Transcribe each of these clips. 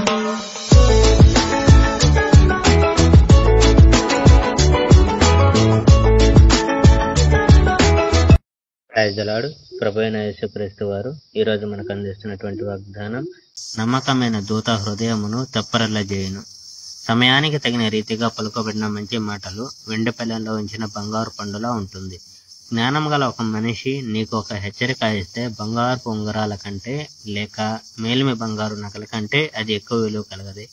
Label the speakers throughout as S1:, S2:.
S1: Praise the lord. ప్రభువైన యేసుక్రీస్తు వారు ఈ రోజు మనకు అందిస్తున్నటువంటి వాగ్దానం, నమ్మకమైన దూత హృదయమును తెప్పరిల్లజేయును. సమయానికి తగిన రీతిగా పలుకబడిన మంచి మాటలు వెండి పళ్ళెంలో ఉంచిన బంగారు పండులా ఉంటుంది. జ్ఞానం గల ఒక మనిషి నీకు ఒక హెచ్చరిక ఇస్తే బంగారు ఉంగరాల కంటే లేక మేలిమి బంగారు నగల కంటే అది ఎక్కువ విలువ కలగదు.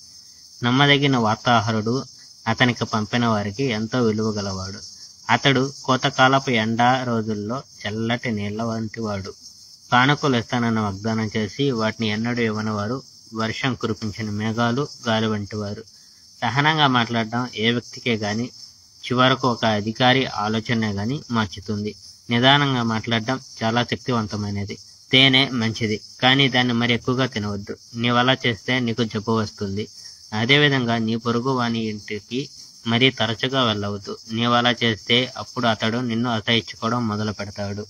S1: నమ్మదగిన వార్తాహరుడు అతనికి పంపిన వారికి ఎంతో విలువ గలవాడు. అతడు కోతకాలపు ఎండా రోజుల్లో చల్లటి నీళ్ల వంటి వాడు. కానుకలు ఇస్తానన్న వాగ్దానం చేసి వాటిని ఎన్నడూ ఇవ్వని వారు, వర్షం కురిపించిన మేఘాలు, గాలి వంటి వారు. సహనంగా మాట్లాడడం ఏ వ్యక్తికే గాని చివరకు ఒక అధికారి ఆలోచనే గాని మార్చుతుంది. నిదానంగా మాట్లాడడం చాలా శక్తివంతమైనది. తేనె మంచిది, కానీ దాన్ని మరి ఎక్కువగా తినవద్దు. నీవలా చేస్తే నీకు జబ్బు వస్తుంది. అదేవిధంగా నీ పొరుగు వాని ఇంటికి మరీ తరచుగా వెళ్ళవద్దు. నీవలా చేస్తే అప్పుడు అతడు నిన్ను అసహించుకోవడం మొదలు పెడతాడు.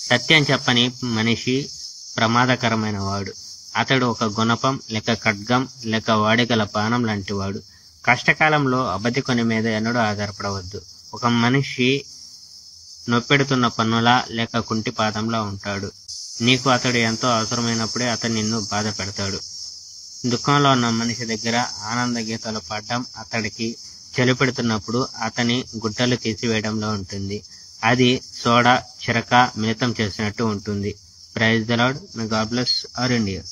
S1: సత్యం చెప్పని మనిషి ప్రమాదకరమైన వాడు. అతడు ఒక గుణపం లేక ఖడ్గం లేక వాడిగల బాణం లాంటి వాడు. కష్టకాలంలో అబద్ధికుని మీద ఎన్నడూ ఆధారపడవద్దు. ఒక మనిషి నొప్పెడుతున్న పన్నులా లేక కుంటి పాదంలా ఉంటాడు. నీకు అతడు ఎంతో అవసరమైనప్పుడే అతడు నిన్ను బాధ పెడతాడు. దుఃఖంలో ఉన్న మనిషి దగ్గర ఆనంద గీతాలు పాడడం అతడికి చలి పెడుతున్నప్పుడు అతని గుడ్డలు తీసివేయడంలో ఉంటుంది. అది సోడా చిరక మిళితం చేసినట్టు ఉంటుంది. Praise the Lord. May God bless our India.